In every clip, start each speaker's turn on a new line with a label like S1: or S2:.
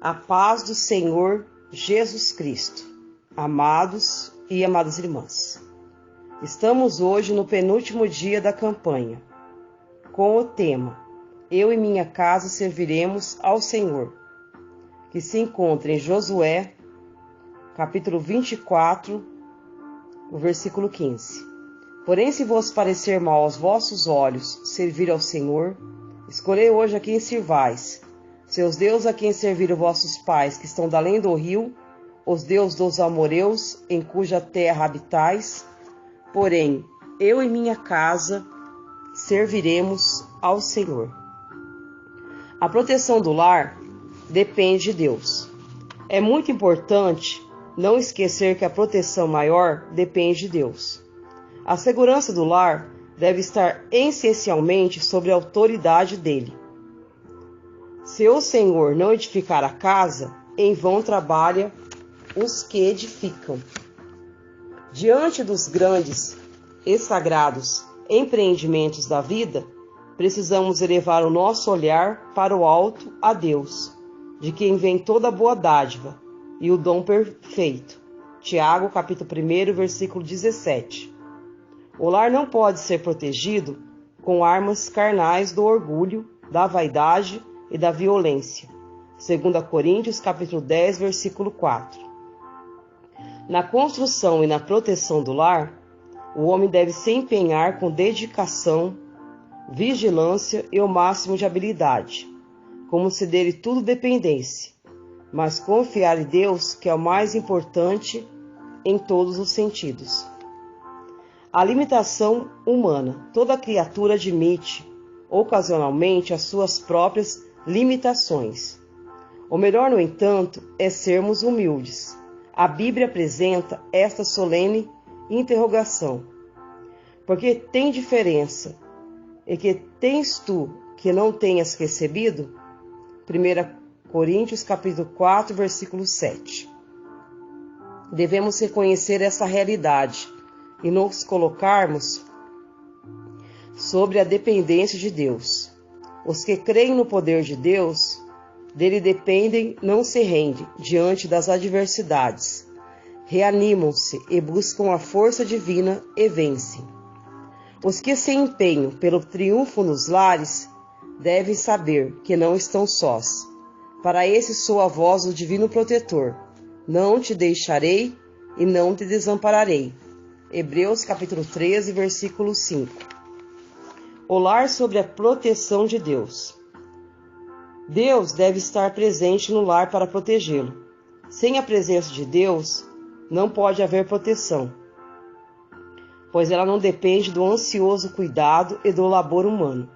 S1: A paz do Senhor Jesus Cristo, amados e amadas irmãs. Estamos hoje no penúltimo dia da campanha, com o tema Eu e minha casa serviremos ao Senhor, que se encontra em Josué, capítulo 24, no versículo 15. Porém, se vos parecer mal aos vossos olhos servir ao Senhor, escolhei hoje a quem sirvais, seus deuses a quem serviram vossos pais, que estão da além do rio, os deuses dos amoreus, em cuja terra habitais. Porém, eu e minha casa serviremos ao Senhor. A proteção do lar depende de Deus. É muito importante não esquecer que a proteção maior depende de Deus. A segurança do lar deve estar essencialmente sob a autoridade dele. Se o Senhor não edificar a casa, em vão trabalha os que edificam. Diante dos grandes e sagrados empreendimentos da vida, precisamos elevar o nosso olhar para o alto, a Deus, de quem vem toda a boa dádiva e o dom perfeito. Tiago, capítulo 1, versículo 17. O lar não pode ser protegido com armas carnais do orgulho, da vaidade e da violência. 2 Coríntios, capítulo 10, versículo 4. Na construção e na proteção do lar, o homem deve se empenhar com dedicação, vigilância e o máximo de habilidade, como se dele tudo dependesse, mas confiar em Deus, que é o mais importante em todos os sentidos. A limitação humana. Toda criatura admite, ocasionalmente, as suas próprias limitações. O melhor, no entanto, é sermos humildes. A Bíblia apresenta esta solene interrogação: porque tem diferença, e que tens tu que não tenhas recebido? 1 Coríntios capítulo 4, versículo 7. Devemos reconhecer essa realidade e nos colocarmos sobre a dependência de Deus. Os que creem no poder de Deus, dele dependem, não se rendem diante das adversidades. Reanimam-se e buscam a força divina e vencem. Os que se empenham pelo triunfo nos lares devem saber que não estão sós. Para esse sou a voz do divino protetor. Não te deixarei e não te desampararei. Hebreus capítulo 13, versículo 5. O lar sobre a proteção de Deus. Deus deve estar presente no lar para protegê-lo. Sem a presença de Deus, não pode haver proteção, pois ela não depende do ansioso cuidado e do labor humano.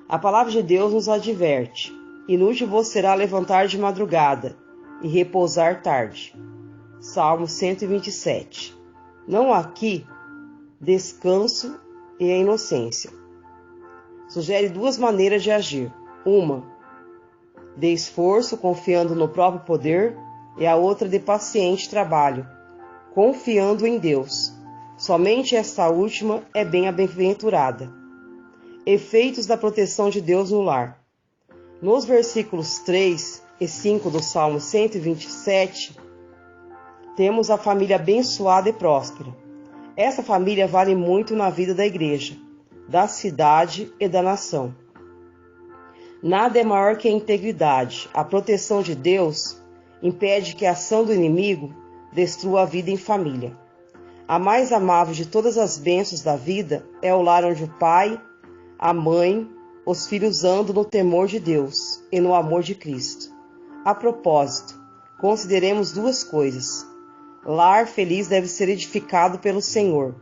S1: A palavra de Deus nos adverte: inútil vos será levantar de madrugada e repousar tarde. Salmo 127. Não há aqui descanso e a inocência. Sugere duas maneiras de agir. Uma, de esforço, confiando no próprio poder, e a outra de paciente trabalho, confiando em Deus. Somente esta última é bem-aventurada. Efeitos da proteção de Deus no lar. Nos versículos 3 e 5 do Salmo 127, temos a família abençoada e próspera. Essa família vale muito na vida da igreja, da cidade e da nação. Nada é maior que a integridade. A proteção de Deus impede que a ação do inimigo destrua a vida em família. A mais amável de todas as bênçãos da vida é o lar onde o pai, a mãe, os filhos andam no temor de Deus e no amor de Cristo. A propósito, consideremos duas coisas. Lar feliz deve ser edificado pelo Senhor.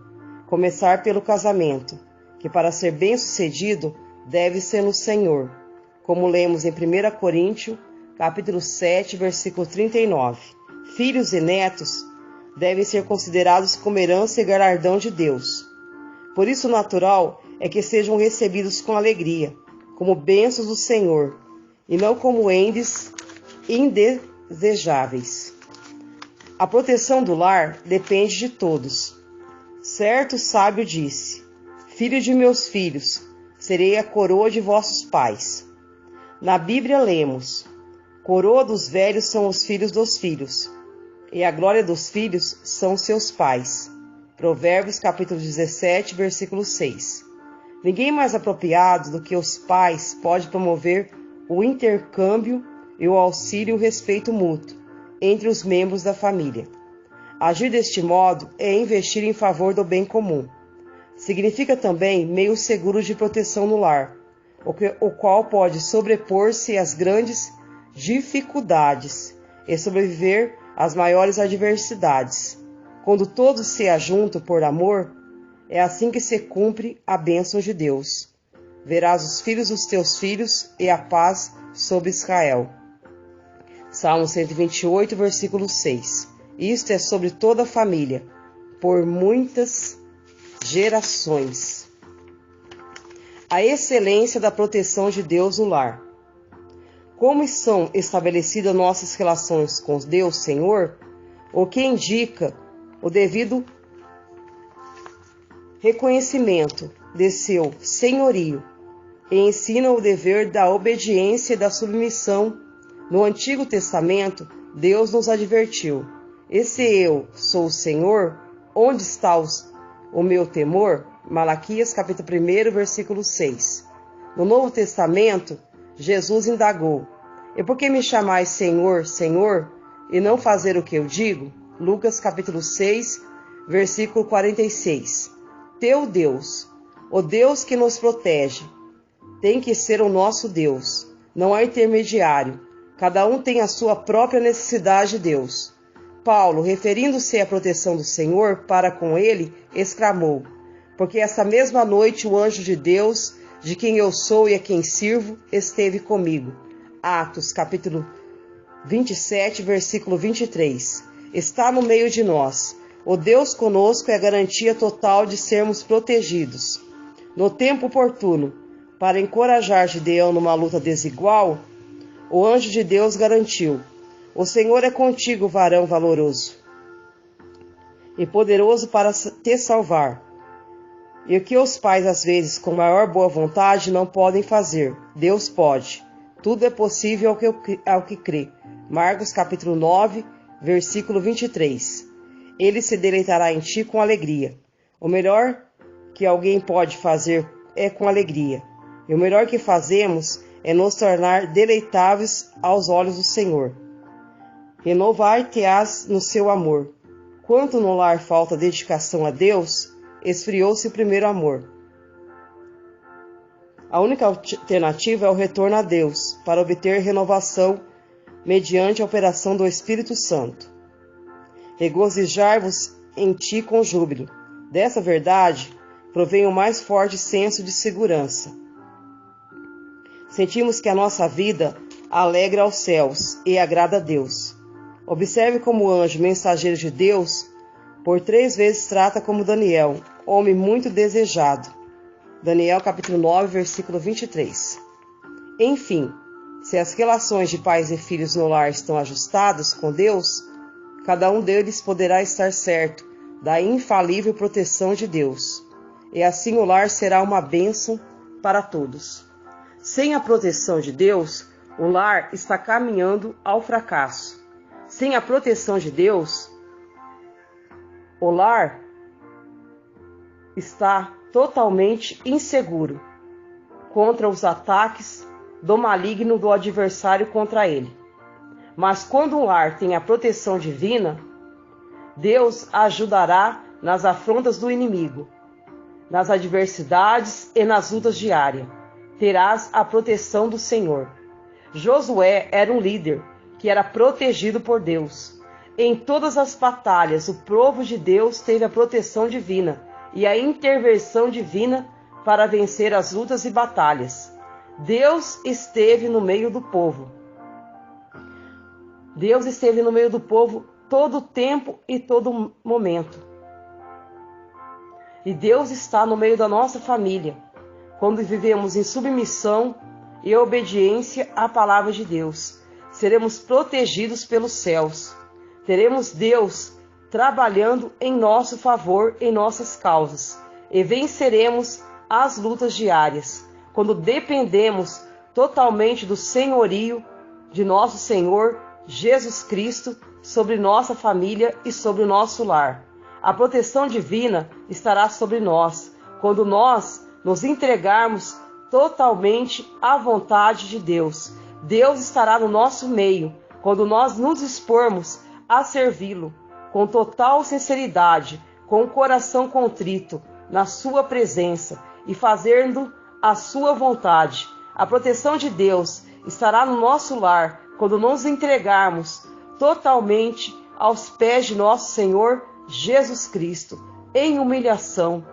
S1: Começar pelo casamento, que para ser bem-sucedido deve ser no Senhor, como lemos em 1 Coríntios, capítulo 7, versículo 39. Filhos e netos devem ser considerados como herança e galardão de Deus. Por isso, natural é que sejam recebidos com alegria, como bênçãos do Senhor, e não como endes indesejáveis. A proteção do lar depende de todos. Certo sábio disse: filho de meus filhos, serei a coroa de vossos pais. Na Bíblia lemos: Coroa dos velhos são os filhos dos filhos, e a glória dos filhos são seus pais. Provérbios capítulo 17, versículo 6. Ninguém mais apropriado do que os pais pode promover o intercâmbio e o auxílio e o respeito mútuo entre os membros da família. Agir deste modo é investir em favor do bem comum. Significa também meio seguro de proteção no lar, o qual pode sobrepor-se às grandes dificuldades e sobreviver às maiores adversidades. Quando todos se ajuntam por amor, é assim que se cumpre a bênção de Deus. Verás os filhos dos teus filhos e a paz sobre Israel. Salmo 128, versículo 6. Isto é sobre toda a família, por muitas gerações. A excelência da proteção de Deus no lar. Como são estabelecidas nossas relações com Deus, Senhor, o que indica o devido reconhecimento de seu senhorio e ensina o dever da obediência e da submissão. No Antigo Testamento, Deus nos advertiu: e se eu sou o Senhor, onde está o meu temor? Malaquias capítulo 1, versículo 6. No Novo Testamento, Jesus indagou: e por que me chamais Senhor, Senhor, e não fazer o que eu digo? Lucas capítulo 6, versículo 46. Teu Deus, o Deus que nos protege, tem que ser o nosso Deus. Não há intermediário. Cada um tem a sua própria necessidade de Deus. Paulo, referindo-se à proteção do Senhor para com ele, exclamou: porque essa mesma noite o anjo de Deus, de quem eu sou e a quem sirvo, esteve comigo. Atos, capítulo 27, versículo 23. Está no meio de nós. O Deus conosco é a garantia total de sermos protegidos. No tempo oportuno, para encorajar Gideão numa luta desigual, o anjo de Deus garantiu: o Senhor é contigo, varão valoroso e poderoso para te salvar. E o que os pais, às vezes, com maior boa vontade, não podem fazer, Deus pode. Tudo é possível ao que crê. Marcos capítulo 9, versículo 23. Ele se deleitará em ti com alegria. O melhor que alguém pode fazer é com alegria. E o melhor que fazemos é nos tornar deleitáveis aos olhos do Senhor. Renovar-te-ás no seu amor. Quanto no lar falta dedicação a Deus, esfriou-se o primeiro amor. A única alternativa é o retorno a Deus, para obter renovação mediante a operação do Espírito Santo. Regozijar-vos em ti com júbilo. Dessa verdade provém o mais forte senso de segurança. Sentimos que a nossa vida alegra aos céus e agrada a Deus. Observe como o anjo mensageiro de Deus por 3 vezes trata como Daniel, homem muito desejado. Daniel capítulo 9, versículo 23. Enfim, se as relações de pais e filhos no lar estão ajustadas com Deus, cada um deles poderá estar certo da infalível proteção de Deus. E assim o lar será uma bênção para todos. Sem a proteção de Deus, o lar está caminhando ao fracasso. Sem a proteção de Deus, o lar está totalmente inseguro contra os ataques do maligno do adversário contra ele. Mas quando o lar tem a proteção divina, Deus ajudará nas afrontas do inimigo, nas adversidades e nas lutas diárias. Terás a proteção do Senhor. Josué era um líder que era protegido por Deus. Em todas as batalhas, o povo de Deus teve a proteção divina e a intervenção divina para vencer as lutas e batalhas. Deus esteve no meio do povo. Deus esteve no meio do povo todo o tempo e todo momento. E Deus está no meio da nossa família, quando vivemos em submissão e obediência à palavra de Deus. Seremos protegidos pelos céus. Teremos Deus trabalhando em nosso favor, em nossas causas. E venceremos as lutas diárias, quando dependemos totalmente do senhorio de nosso Senhor Jesus Cristo sobre nossa família e sobre o nosso lar. A proteção divina estará sobre nós quando nós nos entregarmos totalmente à vontade de Deus. Deus estará no nosso meio quando nós nos expormos a servi-lo com total sinceridade, com o coração contrito na sua presença e fazendo a sua vontade. A proteção de Deus estará no nosso lar quando nos entregarmos totalmente aos pés de nosso Senhor Jesus Cristo, em humilhação,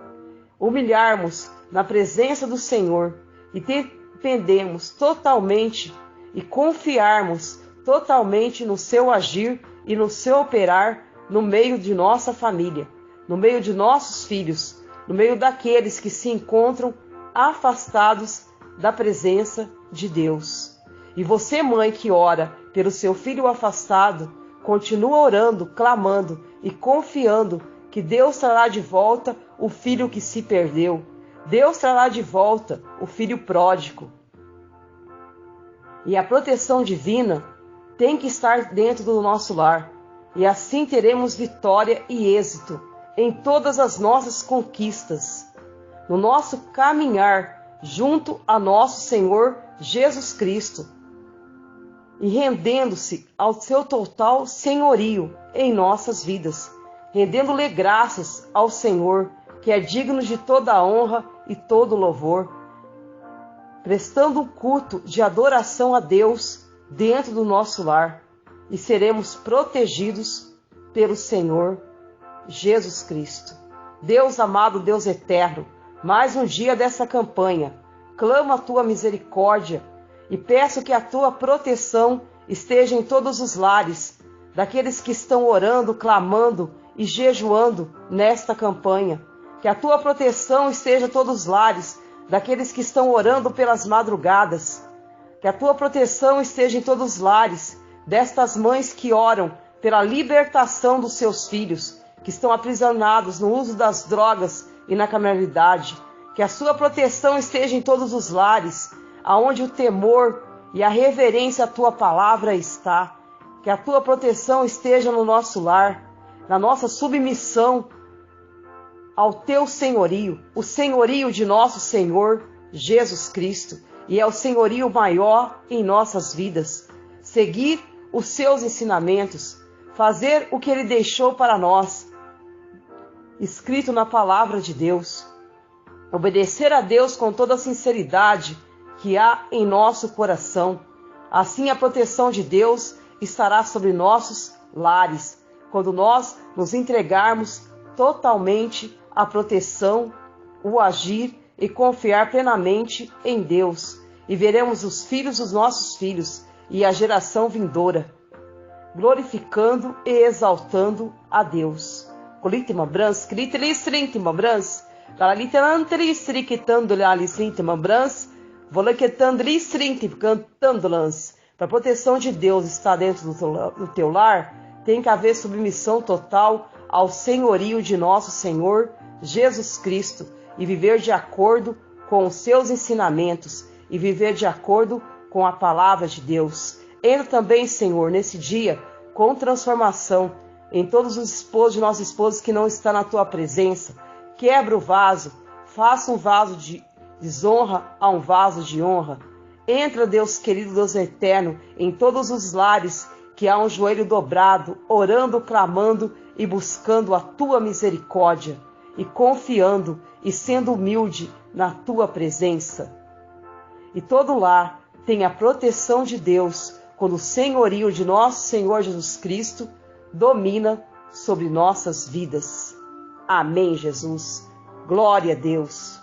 S1: humilharmos na presença do Senhor e dependemos totalmente e confiarmos totalmente no seu agir e no seu operar no meio de nossa família, no meio de nossos filhos, no meio daqueles que se encontram afastados da presença de Deus. E você, mãe que ora pelo seu filho afastado, continua orando, clamando e confiando que Deus trará de volta o filho que se perdeu. Deus trará de volta o filho pródigo. E a proteção divina tem que estar dentro do nosso lar. E assim teremos vitória e êxito em todas as nossas conquistas, no nosso caminhar junto a nosso Senhor Jesus Cristo, e rendendo-se ao seu total senhorio em nossas vidas, rendendo-lhe graças ao Senhor, que é digno de toda a honra e todo louvor, prestando um culto de adoração a Deus dentro do nosso lar, e seremos protegidos pelo Senhor Jesus Cristo. Deus amado, Deus eterno, mais um dia dessa campanha, clamo a tua misericórdia e peço que a tua proteção esteja em todos os lares daqueles que estão orando, clamando e jejuando nesta campanha. Que a tua proteção esteja em todos os lares daqueles que estão orando pelas madrugadas. Que a tua proteção esteja em todos os lares destas mães que oram pela libertação dos seus filhos, que estão aprisionados no uso das drogas e na criminalidade. Que a sua proteção esteja em todos os lares, aonde o temor e a reverência à tua palavra está. Que a tua proteção esteja no nosso lar, na nossa submissão ao teu senhorio, o senhorio de nosso Senhor Jesus Cristo, e é o senhorio maior em nossas vidas. Seguir os seus ensinamentos, fazer o que ele deixou para nós, escrito na palavra de Deus, obedecer a Deus com toda a sinceridade que há em nosso coração. Assim a proteção de Deus estará sobre nossos lares, quando nós nos entregarmos totalmente à proteção, o agir e confiar plenamente em Deus, e veremos os filhos dos nossos filhos e a geração vindoura, glorificando e exaltando a Deus. Colitima brans, clitelistrintima brans, galalitantelistrictando lalisrintima brans, volequetandlistrintim cantandolans. Para a proteção de Deus estar dentro do teu lar, tem que haver submissão total ao senhorio de nosso Senhor Jesus Cristo e viver de acordo com os seus ensinamentos e viver de acordo com a palavra de Deus. Entra também, Senhor, nesse dia com transformação em todos os esposos de nossos esposos que não estão na tua presença. Quebra o vaso, faça um vaso de desonra a um vaso de honra. Entra, Deus querido, Deus eterno, em todos os lares que há um joelho dobrado, orando, clamando e buscando a tua misericórdia e confiando e sendo humilde na tua presença. E todo lar tem a proteção de Deus quando o senhorio de nosso Senhor Jesus Cristo domina sobre nossas vidas. Amém, Jesus. Glória a Deus.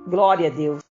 S1: Glória a Deus.